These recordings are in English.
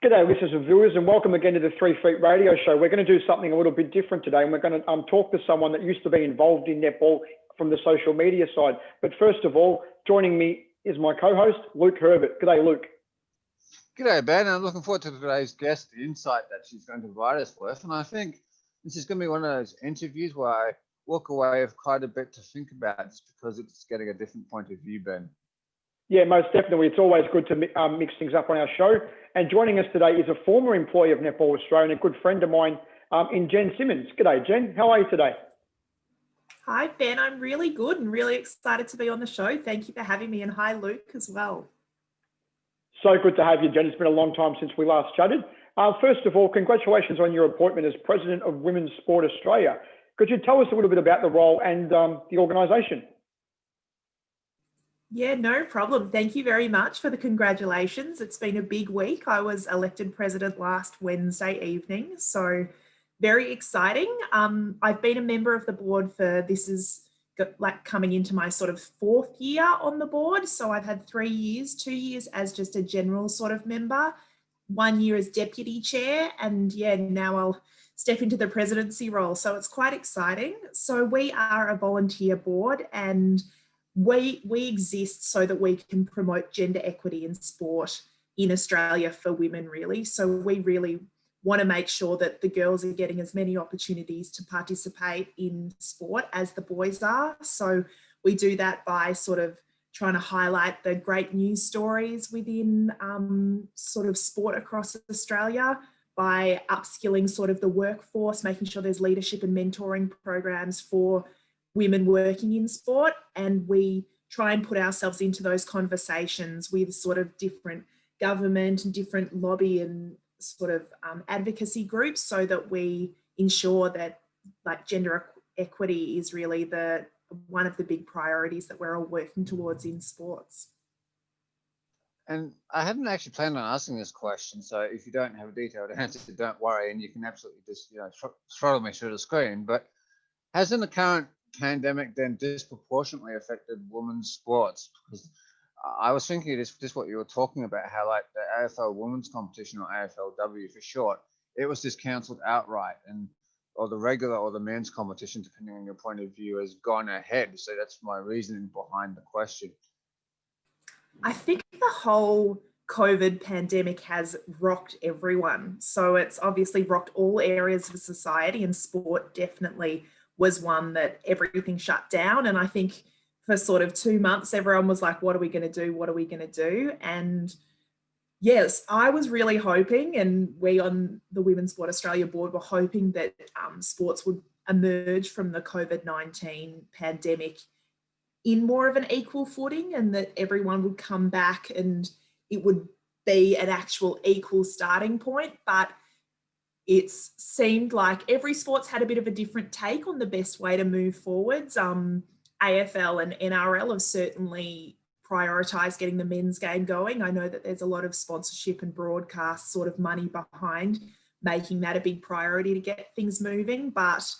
G'day, listeners and viewers, and welcome again to the 3 Feet Radio Show. We're going to do something a little bit different today, and we're going to talk to someone that used to be involved in netball from the social media side. But first of all, joining me is my co-host, Luke Herbert. G'day, Luke. G'day, Ben. I'm looking forward to today's guest, the insight that she's going to provide us with. And I think this is going to be one of those interviews where I walk away with quite a bit to think about just because it's getting a different point of view, Ben. Yeah, most definitely. It's always good to mix things up on our show. And joining us today is a former employee of Netball Australia and a good friend of mine in Jen Simmons. G'day, Jen. How are you today? Hi, Ben. I'm really good and really excited to be on the show. Thank you for having me. And hi, Luke, as well. So good to have you, Jen. It's been a long time since we last chatted. First of all, congratulations on your appointment as President of Women's Sport Australia. Could you tell us a little bit about the role and the organisation? Yeah, no problem. Thank you very much for the congratulations. It's been a big week. I was elected president last Wednesday evening, so very exciting. I've been a member of the board for, this is like coming into my sort of 4th year on the board. So I've had 3 years, 2 years as just a general sort of member, 1 year as deputy chair, and yeah, now I'll step into the presidency role. So it's quite exciting. So we are a volunteer board, and we exist so that we can promote gender equity in sport in Australia for women, really. So we really want to make sure that the girls are getting as many opportunities to participate in sport as the boys are. So we do that by sort of trying to highlight the great news stories within sort of sport across Australia, by upskilling sort of the workforce, making sure there's leadership and mentoring programs for women working in sport. And we try and put ourselves into those conversations with sort of different government and different lobby and sort of advocacy groups, so that we ensure that like gender equity is really one of the big priorities that we're all working towards in sports. And I hadn't actually planned on asking this question, so if you don't have a detailed answer, don't worry, and you can absolutely just throttle me through the screen. But hasn't the current pandemic then disproportionately affected women's sports? Because I was thinking of this what you were talking about, how like the AFL women's competition, or AFLW for short, it was just cancelled outright, or the regular or the men's competition, depending on your point of view, has gone ahead. So that's my reasoning behind the question. I think the whole COVID pandemic has rocked everyone. So it's obviously rocked all areas of society, and sport definitely was one that everything shut down. And I think for sort of 2 months, everyone was like, what are we going to do? What are we going to do? And yes, I was really hoping, and we on the Women's Sport Australia board were hoping that sports would emerge from the COVID-19 pandemic in more of an equal footing, and that everyone would come back and it would be an actual equal starting point. But it's seemed like every sport's had a bit of a different take on the best way to move forwards. AFL and NRL have certainly prioritised getting the men's game going. I know that there's a lot of sponsorship and broadcast sort of money behind making that a big priority to get things moving. But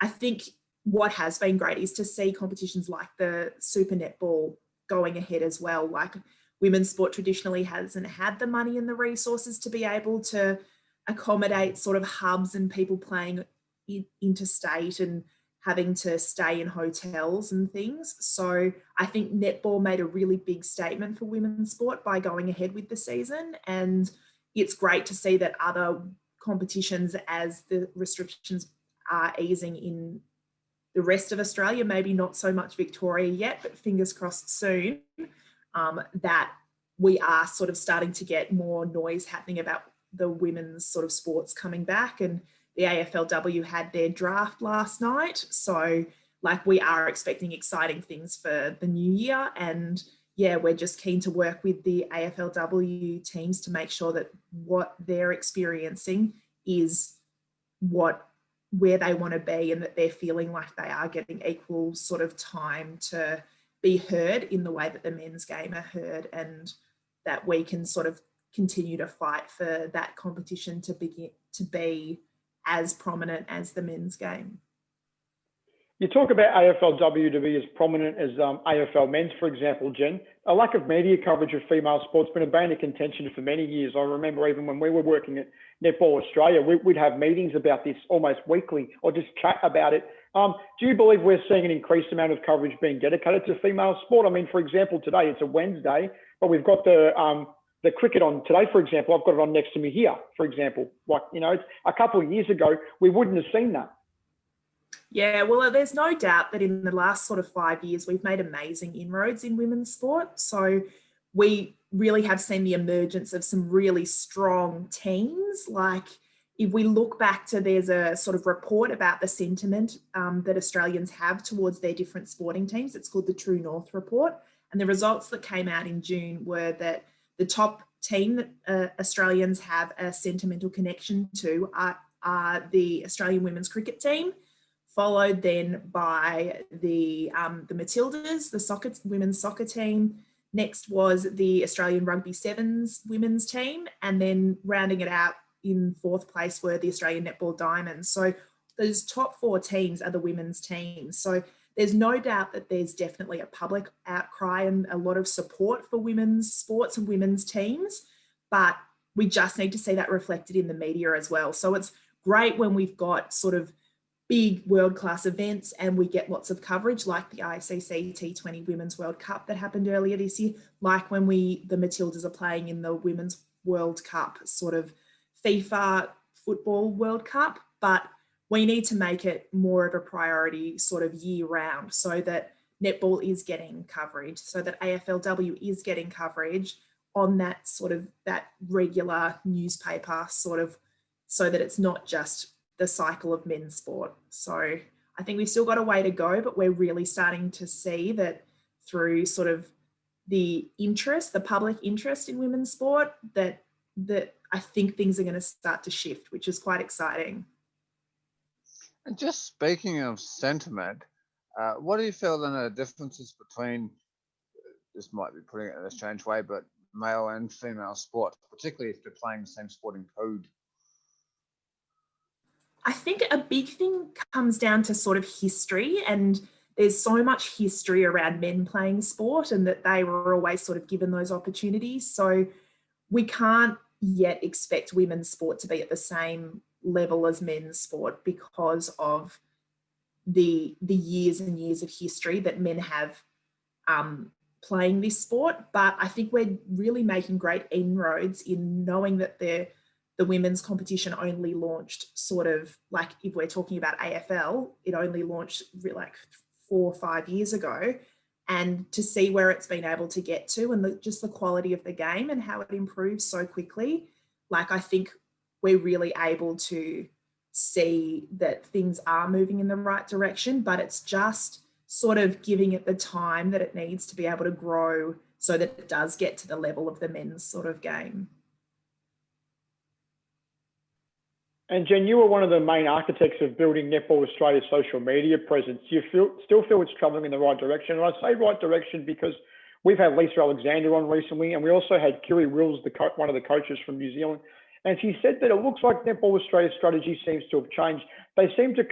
I think what has been great is to see competitions like the Super Netball going ahead as well. Like, women's sport traditionally hasn't had the money and the resources to be able to accommodate sort of hubs and people playing interstate and having to stay in hotels and things. So I think netball made a really big statement for women's sport by going ahead with the season. And it's great to see that other competitions, as the restrictions are easing in the rest of Australia, maybe not so much Victoria yet, but fingers crossed soon, that we are sort of starting to get more noise happening about the women's sort of sports coming back. And the AFLW had their draft last night. So like, we are expecting exciting things for the new year. And yeah, we're just keen to work with the AFLW teams to make sure that what they're experiencing is where they want to be, and that they're feeling like they are getting equal sort of time to be heard in the way that the men's game are heard, and that we can sort of continue to fight for that competition to be as prominent as the men's game. You talk about AFLW to be as prominent as AFL men's, for example, Jen. A lack of media coverage of female sports has been a bone of contention for many years. I remember even when we were working at Netball Australia, we'd have meetings about this almost weekly or just chat about it. Do you believe we're seeing an increased amount of coverage being dedicated to female sport? I mean, for example, today it's a Wednesday, but we've got the cricket on today, for example. I've got it on next to me here, for example. Like, it's a couple of years ago, we wouldn't have seen that. Yeah, well, there's no doubt that in the last sort of 5 years, we've made amazing inroads in women's sport. So we really have seen the emergence of some really strong teams. Like if we look back to, there's a sort of report about the sentiment that Australians have towards their different sporting teams. It's called the True North Report. And the results that came out in June were that the top team that Australians have a sentimental connection to are the Australian women's cricket team, followed then by the Matildas, the women's soccer team. Next was the Australian Rugby Sevens women's team, and then rounding it out in fourth place were the Australian Netball Diamonds. So those top four teams are the women's teams. So there's no doubt that there's definitely a public outcry and a lot of support for women's sports and women's teams, but we just need to see that reflected in the media as well. So it's great when we've got sort of big world-class events and we get lots of coverage, like the ICC T20 Women's World Cup that happened earlier this year, like when the Matildas are playing in the Women's World Cup, sort of FIFA Football World Cup. But we need to make it more of a priority sort of year round, so that netball is getting coverage, so that AFLW is getting coverage on that sort of that regular newspaper sort of, so that it's not just the cycle of men's sport. So I think we've still got a way to go, but we're really starting to see that through sort of the interest, the public interest in women's sport, that I think things are going to start to shift, which is quite exciting. And just speaking of sentiment, what do you feel then are the differences between, this might be putting it in a strange way, but male and female sport, particularly if they're playing the same sporting code? I think a big thing comes down to sort of history, and there's so much history around men playing sport and that they were always sort of given those opportunities. So we can't yet expect women's sport to be at the same level as men's sport because of the years and years of history that men have playing this sport. But I think we're really making great inroads in knowing that the women's competition only launched sort of, like, if we're talking about AFL, it only launched like 4 or 5 years ago, and to see where it's been able to get to and just the quality of the game and how it improves so quickly. Like, I think we're really able to see that things are moving in the right direction, but it's just sort of giving it the time that it needs to be able to grow so that it does get to the level of the men's sort of game. And Jen, you were one of the main architects of building Netball Australia's social media presence. Do you still feel it's travelling in the right direction? And I say right direction because we've had Lisa Alexander on recently, and we also had Kiri Wills, one of the coaches from New Zealand. And she said that it looks like Netball Australia's strategy seems to have changed. They seem to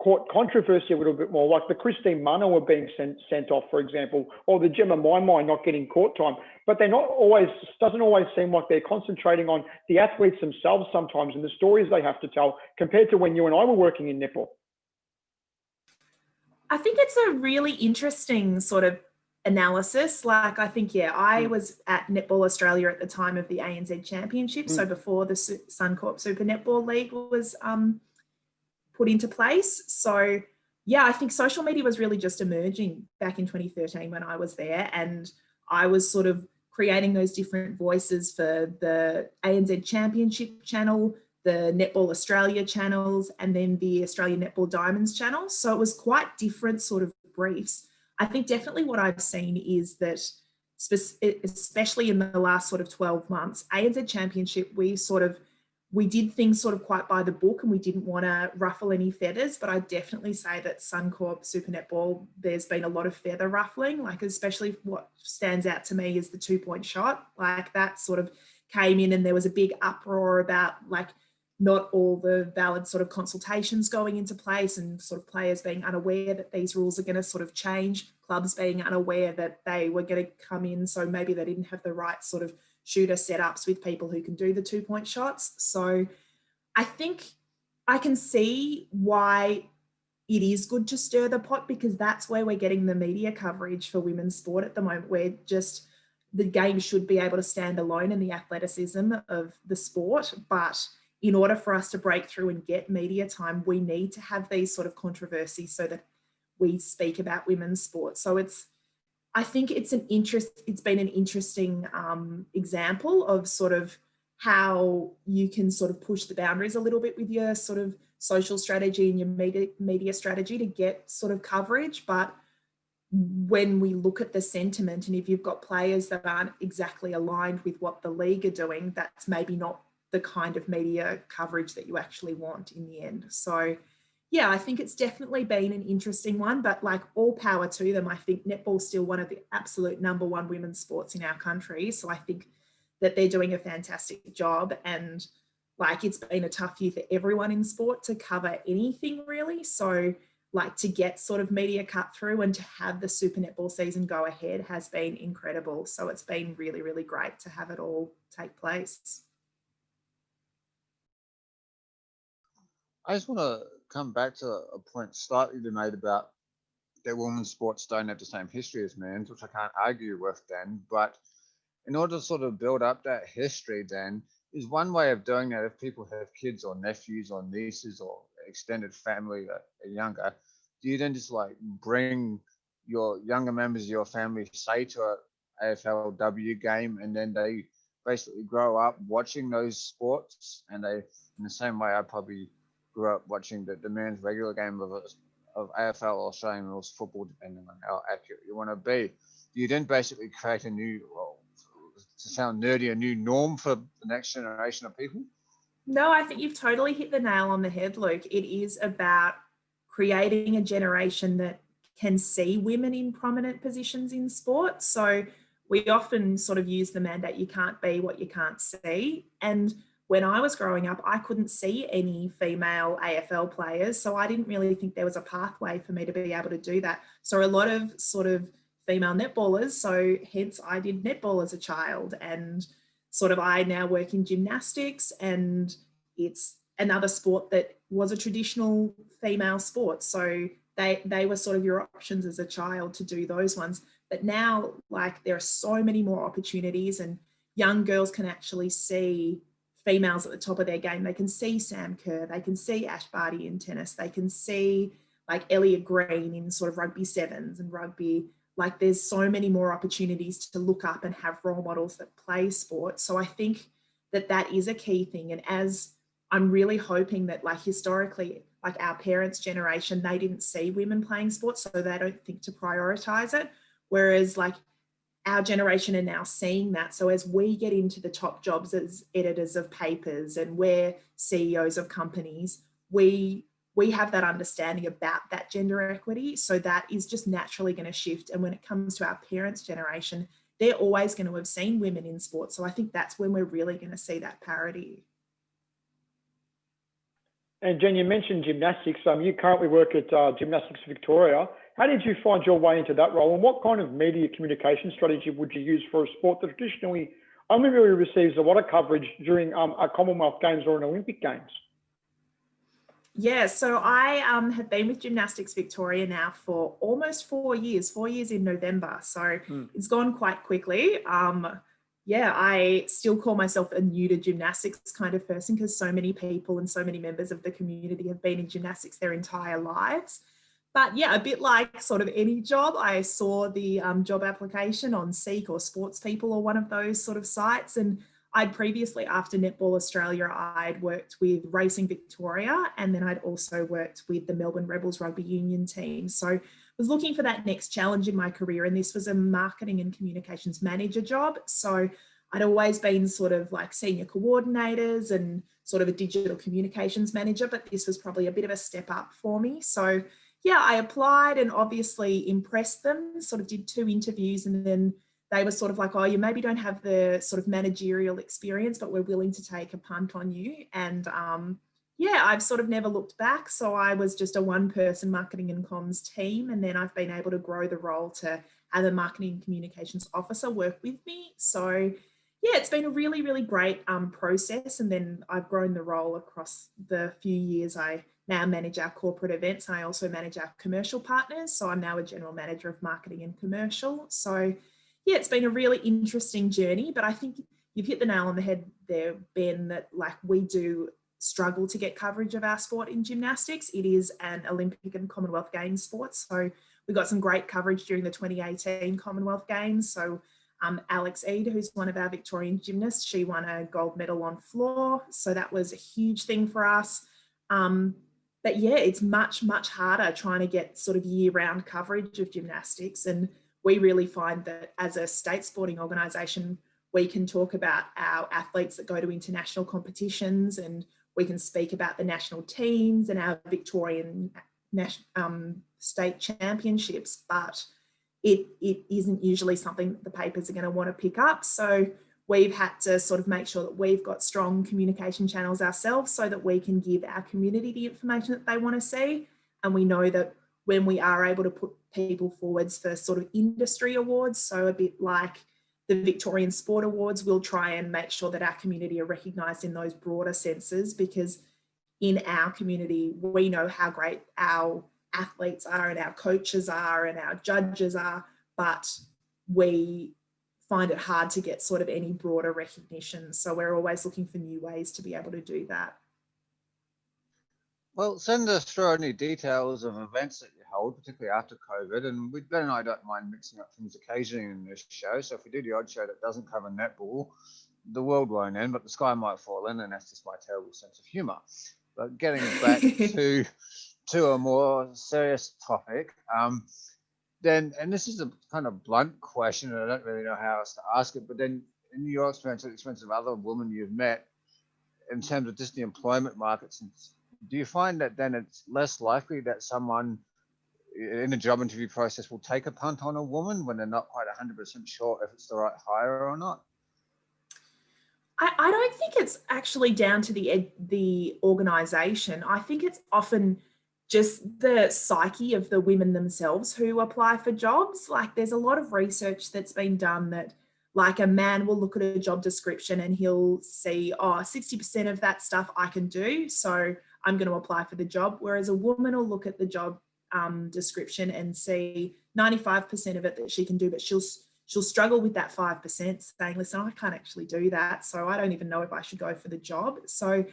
court controversy a little bit more, like the Christine Munna were being sent off, for example, or the Gemma Maimai not getting court time. But they're not always, doesn't always seem like they're concentrating on the athletes themselves sometimes and the stories they have to tell compared to when you and I were working in netball. I think it's a really interesting sort of analysis. Like, I think, I was at Netball Australia at the time of the ANZ Championship, so before the Suncorp Super Netball League was put into place. So I think social media was really just emerging back in 2013 when I was there, and I was sort of creating those different voices for the ANZ Championship channel, the Netball Australia channels, and then the Australian Netball Diamonds channel. So it was quite different sort of briefs. I think definitely what I've seen is that, especially in the last sort of 12 months, ANZ Championship, we did things sort of quite by the book and we didn't want to ruffle any feathers, but I definitely say that Suncorp Super Netball, there's been a lot of feather ruffling, like especially what stands out to me is the 2-point shot. Like, that sort of came in and there was a big uproar about, like, not all the valid sort of consultations going into place, and sort of players being unaware that these rules are going to sort of change, clubs being unaware that they were going to come in, so maybe they didn't have the right sort of shooter setups with people who can do the 2-point shots. So I think I can see why it is good to stir the pot, because that's where we're getting the media coverage for women's sport at the moment. We're just, the game should be able to stand alone in the athleticism of the sport, but in order for us to break through and get media time, we need to have these sort of controversies so that we speak about women's sport. So I think it's been an interesting example of sort of how you can sort of push the boundaries a little bit with your sort of social strategy and your media strategy to get sort of coverage. But when we look at the sentiment, and if you've got players that aren't exactly aligned with what the league are doing, that's maybe not the kind of media coverage that you actually want in the end. So yeah, I think it's definitely been an interesting one, but like, all power to them. I think netball's still one of the absolute #1 women's sports in our country. So I think that they're doing a fantastic job, and like, it's been a tough year for everyone in sport to cover anything really. So like, to get sort of media cut through and to have the Super Netball season go ahead has been incredible. So it's been really, really great to have it all take place. I just want to come back to a point slightly you made about that women's sports don't have the same history as men's, which I can't argue with then. But in order to sort of build up that history, then, is one way of doing that, if people have kids or nephews or nieces or extended family that are younger, do you then just like bring your younger members of your family, say, to a AFLW game, and then they basically grow up watching those sports, and they, in the same way I probably grew up watching the men's regular game of AFL or Australian rules football, depending on how accurate you want to be. You then basically create a new, well, to sound nerdy, a new norm for the next generation of people. No, I think you've totally hit the nail on the head, Luke. It is about creating a generation that can see women in prominent positions in sport. So we often sort of use the mandate, you can't be what you can't see. And when I was growing up, I couldn't see any female AFL players. So I didn't really think there was a pathway for me to be able to do that. So a lot of sort of female netballers, so hence I did netball as a child, and sort of I now work in gymnastics, and it's another sport that was a traditional female sport. So they were sort of your options as a child to do those ones. But now, like, there are so many more opportunities, and young girls can actually see females at the top of their game. They can see Sam Kerr, they can see Ash Barty in tennis, they can see like Elliot Green in sort of rugby sevens and rugby. Like, there's so many more opportunities to look up and have role models that play sport. So I think that that is a key thing. And as I'm really hoping that, like, historically, like our parents' generation, they didn't see women playing sports, so they don't think to prioritize it. Whereas like our generation are now seeing that. So as we get into the top jobs as editors of papers and we're CEOs of companies, we have that understanding about that gender equity. So that is just naturally going to shift. And when it comes to our parents' generation, they're always going to have seen women in sports. So I think that's when we're really going to see that parity. And Jen, you mentioned gymnastics. You currently work at Gymnastics Victoria. How did you find your way into that role, and what kind of media communication strategy would you use for a sport that traditionally only really receives a lot of coverage during a Commonwealth Games or an Olympic Games? Yeah, so I have been with Gymnastics Victoria now for almost 4 years in November. So it's gone quite quickly. Yeah, I still call myself a new to gymnastics kind of person, because so many people and so many members of the community have been in gymnastics their entire lives. But yeah, a bit like sort of any job, I saw the job application on Seek or Sports People or one of those sort of sites. And I'd previously, after Netball Australia, I'd worked with Racing Victoria, and then I'd also worked with the Melbourne Rebels rugby union team. So I was looking for that next challenge in my career, and this was a marketing and communications manager job. So I'd always been sort of like senior coordinators and sort of a digital communications manager, but this was probably a bit of a step up for me. So yeah, I applied and obviously impressed them, sort of did 2 interviews, and then they were sort of like, oh, you maybe don't have the sort of managerial experience, but we're willing to take a punt on you. And yeah, I've sort of never looked back. So I was just a one-person marketing and comms team. And then I've been able to grow the role to have a marketing and communications officer work with me. So yeah, it's been a really, really great process. And then I've grown the role across the few years. I now manage our corporate events, and I also manage our commercial partners. So I'm now a general manager of marketing and commercial. So yeah, it's been a really interesting journey, but I think you've hit the nail on the head there, Ben, that like we do struggle to get coverage of our sport in gymnastics. It is an Olympic and Commonwealth Games sport. So we got some great coverage during the 2018 Commonwealth Games. So Alex Eade, who's one of our Victorian gymnasts, she won a gold medal on floor. So that was a huge thing for us. But yeah, it's much, much harder trying to get sort of year-round coverage of gymnastics. And we really find that as a state sporting organisation, we can talk about our athletes that go to international competitions, and we can speak about the national teams and our Victorian state championships, but it isn't usually something that the papers are going to want to pick up. So we've had to sort of make sure that we've got strong communication channels ourselves so that we can give our community the information that they want to see. And we know that when we are able to put people forwards for sort of industry awards, so a bit like the Victorian Sport Awards, we'll try and make sure that our community are recognised in those broader senses, because in our community, we know how great our athletes are and our coaches are and our judges are, but we find it hard to get sort of any broader recognition. So we're always looking for new ways to be able to do that. Well, send us through any details of events that you hold, particularly after COVID. And Ben and I don't mind mixing up things occasionally in this show. So if we do the odd show that doesn't cover netball, the world won't end, but the sky might fall in, and that's just my terrible sense of humour. But getting back to a more serious topic, then, and this is a kind of blunt question, and I don't really know how else to ask it, but then in your experience, the experience of other women you've met, in terms of just the employment markets, do you find that then it's less likely that someone in a job interview process will take a punt on a woman when they're not quite 100% sure if it's the right hire or not? I don't think it's actually down to the organisation. I think it's often just the psyche of the women themselves who apply for jobs. Like there's a lot of research that's been done that like a man will look at a job description and he'll see, oh, 60% of that stuff I can do, so I'm going to apply for the job. Whereas a woman will look at the job description and see 95% of it that she can do, but she'll struggle with that 5%, saying, listen, I can't actually do that, so I don't even know if I should go for the job. So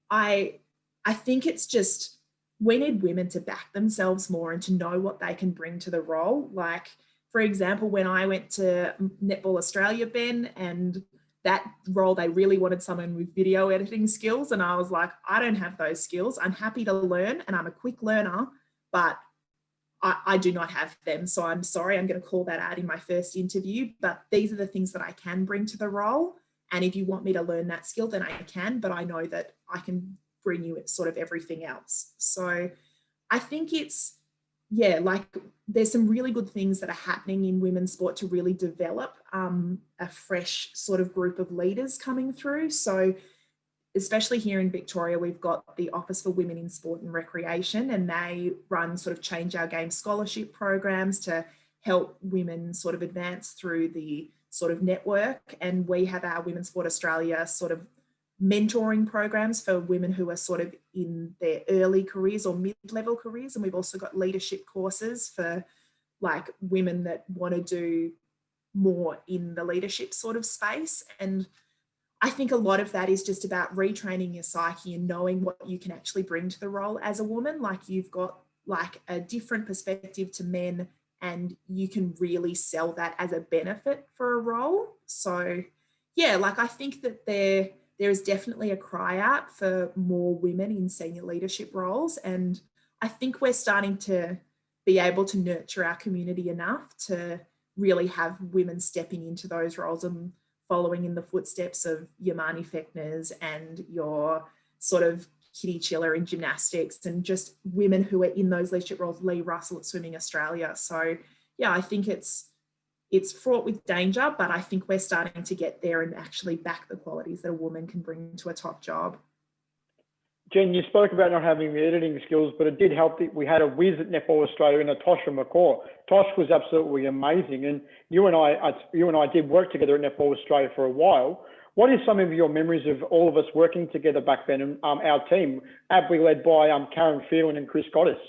I think it's just, we need women to back themselves more and to know what they can bring to the role. Like, for example, when I went to Netball Australia, Ben, and that role, they really wanted someone with video editing skills. And I was like, I don't have those skills. I'm happy to learn and I'm a quick learner, but I do not have them. So I'm sorry, I'm going to call that out in my first interview, but these are the things that I can bring to the role. And if you want me to learn that skill, then I can, but I know that I can bring you sort of everything else. So I think it's, yeah, like there's some really good things that are happening in women's sport to really develop a fresh sort of group of leaders coming through. So especially here in Victoria, we've got the Office for Women in Sport and Recreation, and they run sort of Change Our Game scholarship programs to help women sort of advance through the sort of network. And we have our Women's Sport Australia sort of mentoring programs for women who are sort of in their early careers or mid-level careers. And we've also got leadership courses for like women that want to do more in the leadership sort of space. And I think a lot of that is just about retraining your psyche and knowing what you can actually bring to the role as a woman. Like you've got like a different perspective to men, and you can really sell that as a benefit for a role. So yeah, like I think that there is definitely a cry out for more women in senior leadership roles. And I think we're starting to be able to nurture our community enough to really have women stepping into those roles and following in the footsteps of your Marnie Fechner's and your sort of Kitty Chiller in gymnastics, and just women who are in those leadership roles, Lee Russell at Swimming Australia. So yeah, I think it's it's fraught with danger, but I think we're starting to get there and actually back the qualities that a woman can bring to a top job. Jen, you spoke about not having the editing skills, but it did help that we had a whiz at Netball Australia in Tosha McCaw. Tosh was absolutely amazing, and you and I did work together at Netball Australia for a while. What is some of your memories of all of us working together back then, and our team, ably led by Karen Phelan and Chris Goddess?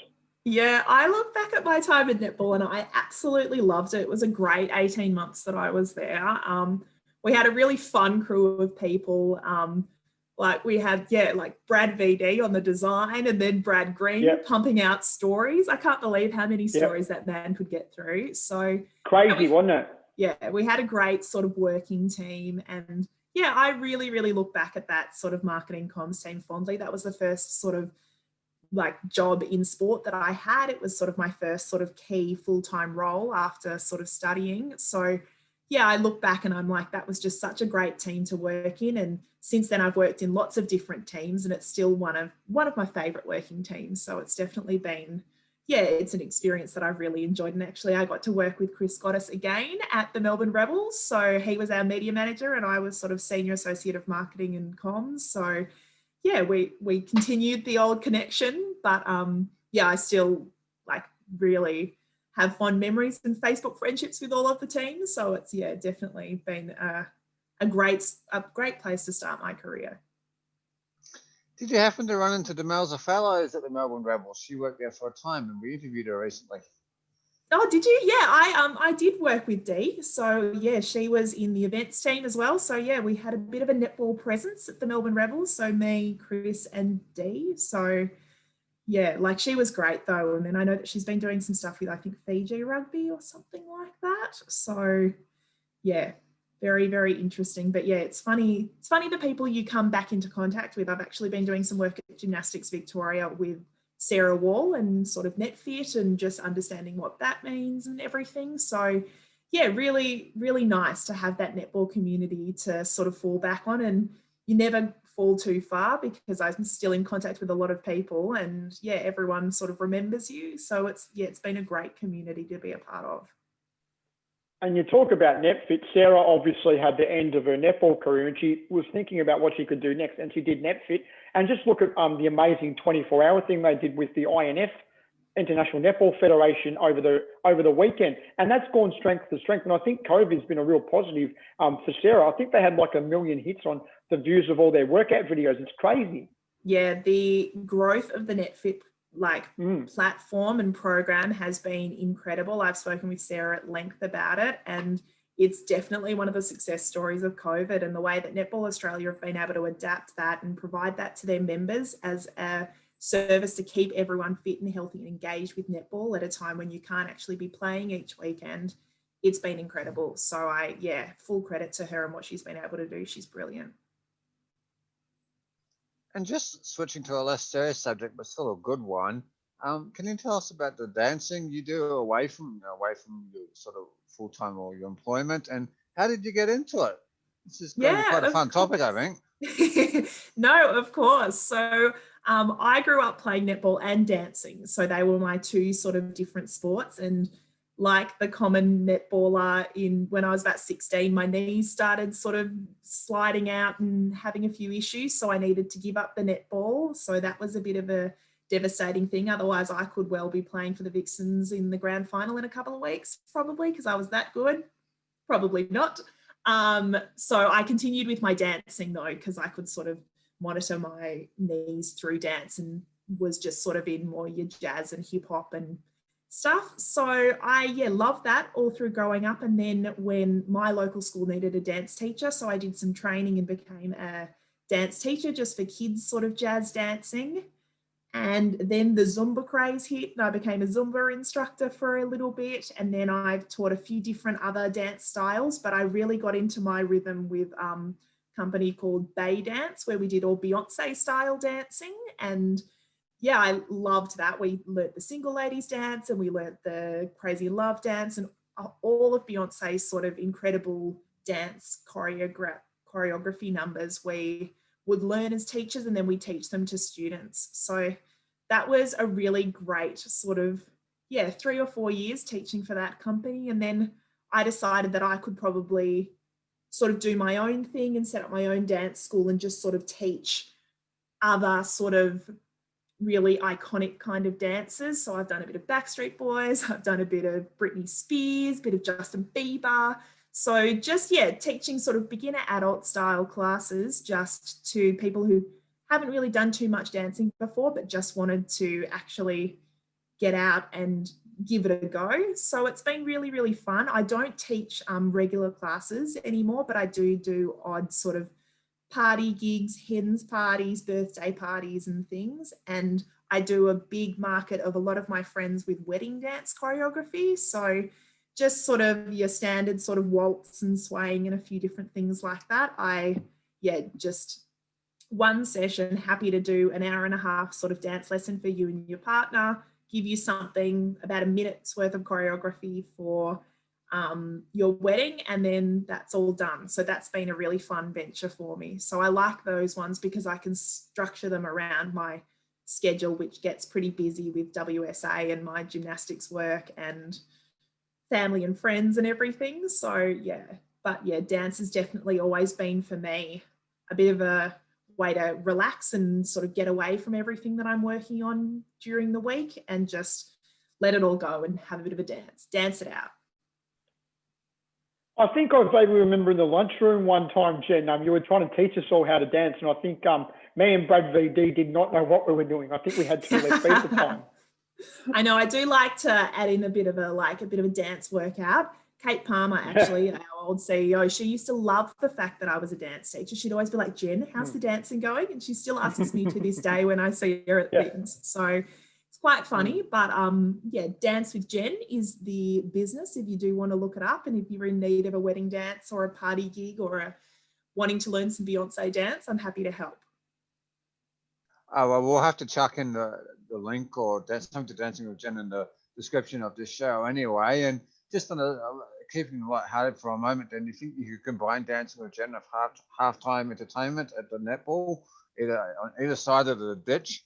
Yeah, I look back at my time at netball and I absolutely loved it. It was a great 18 months that I was there. We had a really fun crew of people. Like we had, like Brad VD on the design, and then Brad Green pumping out stories. I can't believe how many stories that man could get through. So crazy, wasn't it? Yeah, we had a great sort of working team, and yeah, I really, really look back at that sort of marketing comms team fondly. That was the first sort of like job in sport that I had. It was sort of my first sort of key full-time role after sort of studying. So yeah, I look back and I'm like, that was just such a great team to work in. And since then I've worked in lots of different teams, and it's still one of my favorite working teams. So it's definitely been, it's an experience that I've really enjoyed. And actually I got to work with Chris Goddess again at the Melbourne Rebels. So he was our media manager and I was sort of senior associate of marketing and comms. So yeah, we continued the old connection, but I still like really have fond memories and Facebook friendships with all of the teams. So it's definitely been a great place to start my career. Did you happen to run into Demelza Fallows at the Melbourne Rebels? She worked there for a time, and we interviewed her recently. Oh, did you? Yeah, I did work with Dee. So yeah, she was in the events team as well. So yeah, we had a bit of a netball presence at the Melbourne Rebels. So me, Chris, and Dee. So yeah, like she was great though. And then I know that she's been doing some stuff with, I think, Fiji rugby or something like that. So yeah, very, very interesting. But yeah, it's funny the people you come back into contact with. I've actually been doing some work at Gymnastics Victoria with Sarah Wall and sort of NetFit and just understanding what that means and everything. So yeah, really, really nice to have that netball community to sort of fall back on, and you never fall too far because I'm still in contact with a lot of people, and yeah, everyone sort of remembers you. So it's been a great community to be a part of. And you talk about NetFit. Sarah obviously had the end of her netball career and she was thinking about what she could do next, and she did NetFit. And just look at the amazing 24-hour thing they did with the INF, International Netball Federation, over the weekend. And that's gone strength to strength. And I think COVID's been a real positive for Sarah. I think they had like 1 million hits on the views of all their workout videos. It's crazy. Yeah, the growth of the NetFit platform and program has been incredible. I've spoken with Sarah at length about it, and it's definitely one of the success stories of COVID, and the way that Netball Australia have been able to adapt that and provide that to their members as a service to keep everyone fit and healthy and engaged with netball at a time when you can't actually be playing each weekend. It's been incredible. So full credit to her and what she's been able to do. She's brilliant. And just switching to a less serious subject, but still a good one. Can you tell us about the dancing you do away from your sort of full-time or your employment, and how did you get into it? This is going to be quite a fun topic, I think. No, of course. So I grew up playing netball and dancing. So they were my two sort of different sports. And like the common netballer, when I was about 16, my knees started sort of sliding out and having a few issues. So I needed to give up the netball. So that was a bit of a devastating thing. Otherwise, I could well be playing for the Vixens in the grand final in a couple of weeks, probably, because I was that good. Probably not. So I continued with my dancing though, because I could sort of monitor my knees through dance and was just sort of in more your jazz and hip hop and stuff. So I loved that all through growing up. And then when my local school needed a dance teacher, so I did some training and became a dance teacher just for kids sort of jazz dancing. And then the Zumba craze hit and I became a Zumba instructor for a little bit. And then I've taught a few different other dance styles, but I really got into my rhythm with a company called Bay Dance, where we did all Beyonce style dancing. And yeah, I loved that. We learnt the single ladies dance and we learnt the crazy love dance and all of Beyonce's sort of incredible dance choreography numbers we would learn as teachers, and then we teach them to students. So that was a really great sort of 3 or 4 years teaching for that company. And then I decided that I could probably sort of do my own thing and set up my own dance school and just sort of teach other sort of really iconic kind of dances. So I've done a bit of Backstreet Boys, I've done a bit of Britney Spears, a bit of Justin Bieber. So just, yeah, teaching sort of beginner adult style classes just to people who haven't really done too much dancing before, but just wanted to actually get out and give it a go. So it's been really, really fun. I don't teach regular classes anymore, but I do odd sort of party gigs, hens parties, birthday parties and things. And I do a big market of a lot of my friends with wedding dance choreography. So just sort of your standard sort of waltz and swaying and a few different things like that. Just one session, happy to do an hour and a half sort of dance lesson for you and your partner, give you something about a minute's worth of choreography for your wedding, and then that's all done. So that's been a really fun venture for me. So I like those ones because I can structure them around my schedule, which gets pretty busy with WSA and my gymnastics work and family and friends and everything. So yeah, but yeah, dance has definitely always been for me a bit of a way to relax and sort of get away from everything that I'm working on during the week and just let it all go and have a bit of a dance it out. I think I vaguely remember in the lunchroom one time, Jen, you were trying to teach us all how to dance, and I think me and Brad VD did not know what we were doing. I think we had to leave feet at the time. I know, I do like to add in a bit of a dance workout. Kate Palmer, actually, our old CEO, she used to love the fact that I was a dance teacher. She'd always be like, Jen, how's the dancing going? And she still asks me to this day when I see her at things. So it's quite funny, but Dance with Jen is the business if you do want to look it up. And if you're in need of a wedding dance or a party gig or wanting to learn some Beyonce dance, I'm happy to help. Well, we'll have to chuck in the link or something to Dancing with Jen in the description of this show anyway. And just on keeping it lighthearted for a moment, then you think you could combine Dancing with Jen with halftime entertainment at the netball, on either side of the ditch?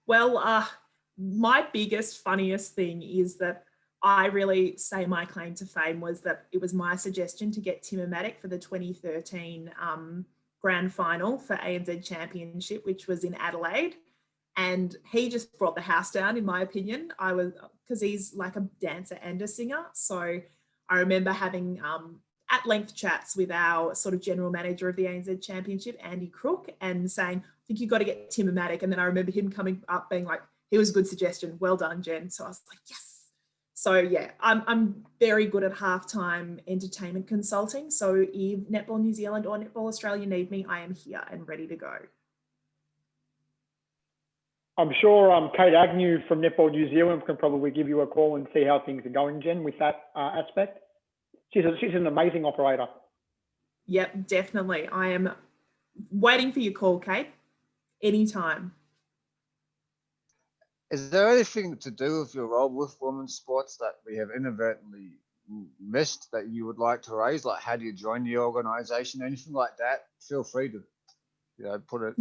Well, my biggest, funniest thing is that I really say my claim to fame was that it was my suggestion to get Timmermatic for the 2013 grand final for ANZ Championship, which was in Adelaide. And he just brought the house down, in my opinion. Because he's like a dancer and a singer. So I remember having at length chats with our sort of general manager of the ANZ Championship, Andy Crook, and saying, I think you've got to get Timmermatic. And then I remember him coming up being like, he was a good suggestion. Well done, Jen. So I was like, yes. So yeah, I'm very good at halftime entertainment consulting. So if Netball New Zealand or Netball Australia need me, I am here and ready to go. I'm sure Kate Agnew from Netball New Zealand can probably give you a call and see how things are going, Jen, with that aspect. She's an amazing operator. Yep, definitely. I am waiting for your call, Kate. Anytime. Is there anything to do with your role with women's sports that we have inadvertently missed that you would like to raise? Like, how do you join the organisation? Anything like that? Feel free to, put it.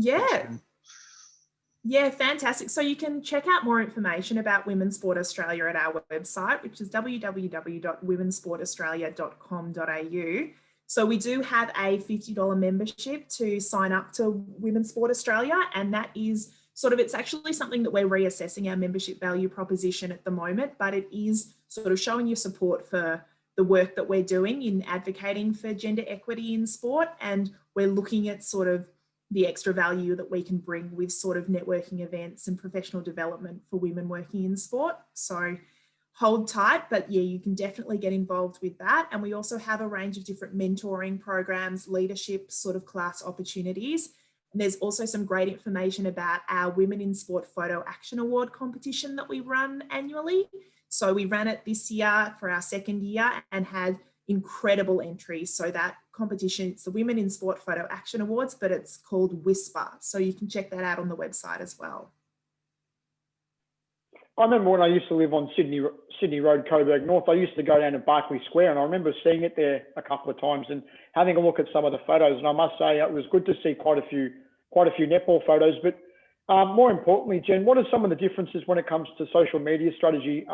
Yeah, fantastic. So you can check out more information about Women's Sport Australia at our website, which is www.womensportaustralia.com.au. So we do have a $50 membership to sign up to Women's Sport Australia, and that is it's actually something that we're reassessing our membership value proposition at the moment, but it is sort of showing your support for the work that we're doing in advocating for gender equity in sport. And we're looking at sort of the extra value that we can bring with sort of networking events and professional development for women working in sport. So hold tight, but yeah, you can definitely get involved with that. And we also have a range of different mentoring programs, leadership sort of class opportunities. And there's also some great information about our Women in Sport Photo Action Award competition that we run annually. So we ran it this year for our second year and had incredible entries. So that competition, it's the Women in Sport Photo Action Awards, but it's called Whisper. So you can check that out on the website as well. I remember when I used to live on Sydney Road, Coburg North, I used to go down to Berkeley Square, and I remember seeing it there a couple of times and having a look at some of the photos. And I must say it was good to see quite a few netball photos. But more importantly, Jen, what are some of the differences when it comes to social media strategy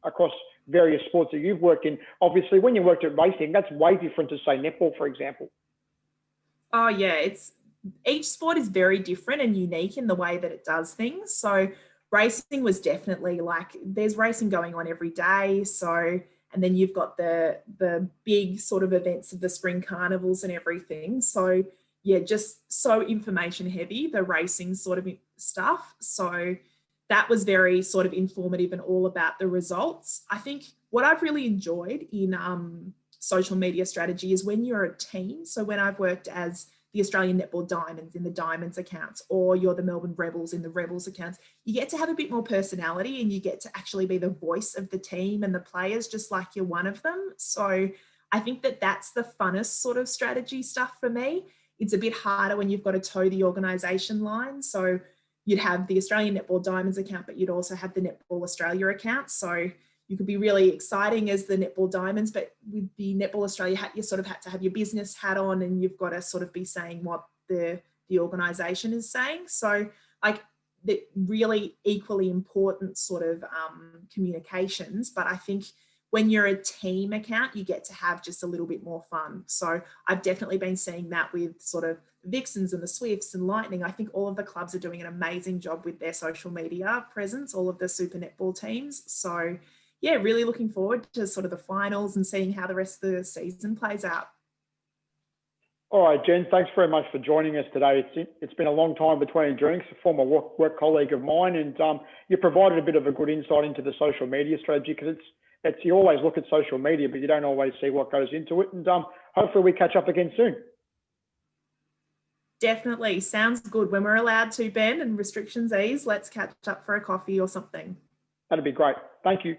across various sports that you've worked in. Obviously, when you worked at racing, that's way different to say netball, for example. Oh yeah, each sport is very different and unique in the way that it does things. So racing was definitely like, there's racing going on every day. So, and then you've got the big sort of events of the spring carnivals and everything. So yeah, just so information heavy, the racing sort of stuff. So that was very sort of informative and all about the results. I think what I've really enjoyed in social media strategy is when you're a team. So when I've worked as the Australian Netball Diamonds in the Diamonds accounts, or you're the Melbourne Rebels in the Rebels accounts, you get to have a bit more personality and you get to actually be the voice of the team and the players, just like you're one of them. So I think that that's the funnest sort of strategy stuff for me. It's a bit harder when you've got to toe the organisation line. So you'd have the Australian Netball Diamonds account, but you'd also have the Netball Australia account. So you could be really exciting as the Netball Diamonds, but with the Netball Australia hat, you sort of had to have your business hat on and you've got to sort of be saying what the organisation is saying. So like the really equally important sort of communications, but I think when you're a team account, you get to have just a little bit more fun. So I've definitely been seeing that with sort of Vixens and the Swifts and Lightning. I think all of the clubs are doing an amazing job with their social media presence, all of the Super Netball teams. So yeah, really looking forward to sort of the finals and seeing how the rest of the season plays out. All right, Jen, thanks very much for joining us today. It's been a long time between drinks, a former work colleague of mine, and you provided a bit of a good insight into the social media strategy, because you always look at social media, but you don't always see what goes into it. And hopefully we catch up again soon. Definitely. Sounds good. When we're allowed to, Ben, and restrictions ease, let's catch up for a coffee or something. That'd be great. Thank you.